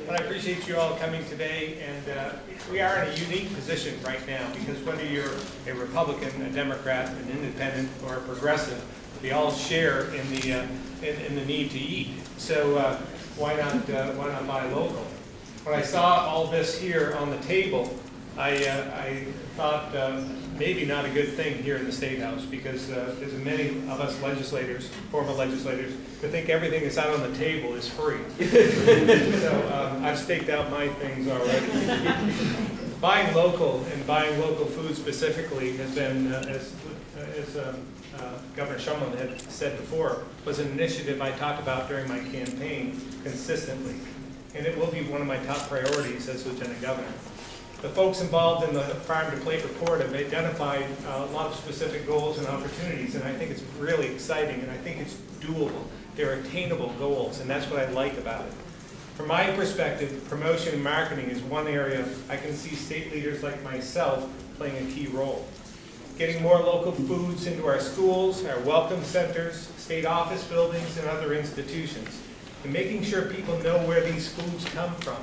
But I appreciate you all coming today, and we are in a unique position right now because whether you're a Republican, a Democrat, an independent, or a progressive, we all share in the need to eat. So why not buy local? When I saw all this here on the table, I thought maybe not a good thing here in the State House because there's many of us legislators, former legislators, that think everything that's out on the table is free. So I've staked out my things already. Buying local and buying local food specifically has been, as Governor Shumlin had said before, was an initiative I talked about during my campaign consistently. And it will be one of my top priorities as Lieutenant Governor. The folks involved in the Farm to Plate report have identified a lot of specific goals and opportunities, and I think it's really exciting, and I think it's doable. They're attainable goals, and that's what I like about it. From my perspective, promotion and marketing is one area I can see state leaders like myself playing a key role. Getting more local foods into our schools, our welcome centers, state office buildings, and other institutions, and making sure people know where these foods come from.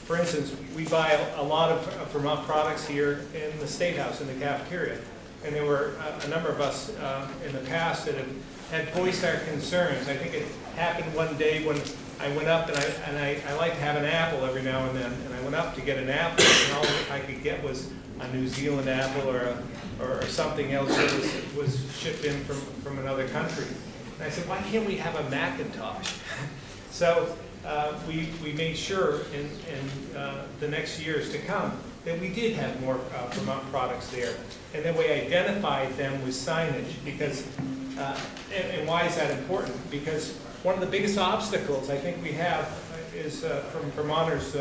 For instance, we buy a lot of Vermont products here in the State House, in the cafeteria, and there were a number of us in the past that had voiced our concerns. I think it happened one day when I went up, and I like to have an apple every now and then, and I went up to get an apple, and all I could get was a New Zealand apple or something else that was shipped in from another country. And I said, why can't we have a Macintosh? So we made sure in the next years to come that we did have more Vermont products there, and then we identified them with signage because, and why is that important? Because one of the biggest obstacles I think we have is from Vermonters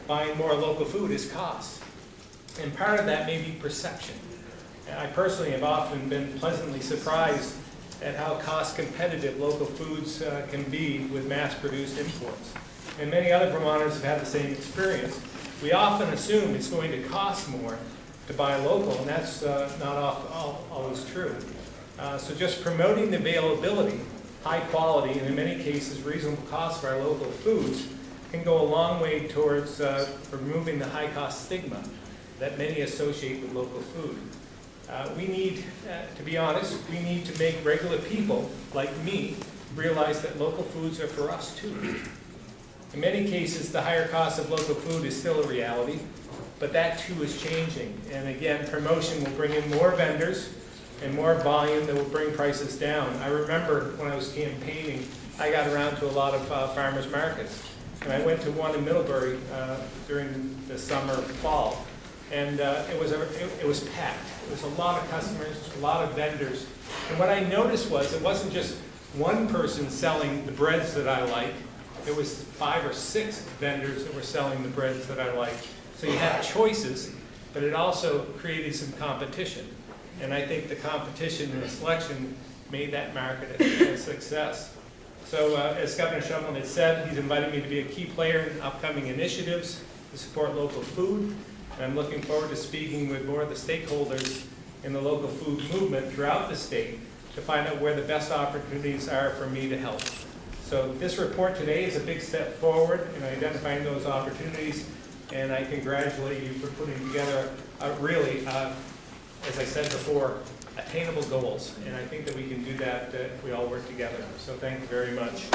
buying more local food is cost. And part of that may be perception. And I personally have often been pleasantly surprised at how cost competitive local foods can be with mass-produced imports. And many other Vermonters have had the same experience. We often assume it's going to cost more to buy local, and that's not always true. So just promoting the availability, high quality, and in many cases reasonable cost of our local foods can go a long way towards removing the high cost stigma that many associate with local food. We need, to be honest, we need to make regular people like me realize that local foods are for us too. In many cases, the higher cost of local food is still a reality, but that too is changing. And again, promotion will bring in more vendors and more volume that will bring prices down. I remember when I was campaigning, I got around to a lot of farmers markets. And I went to one in Middlebury during the summer, fall. And it was packed. There was a lot of customers, a lot of vendors. And what I noticed was it wasn't just one person selling the breads that I like. There was 5 or 6 vendors that were selling the breads that I like. So you had choices, but it also created some competition. And I think the competition and the selection made that market a success. So as Governor Shumlin had said, he's invited me to be a key player in upcoming initiatives to support local food. And I'm looking forward to speaking with more of the stakeholders in the local food movement throughout the state to find out where the best opportunities are for me to help. So this report today is a big step forward in identifying those opportunities, and I congratulate you for putting together really, as I said before, attainable goals. And I think that we can do that if we all work together. So thank you very much.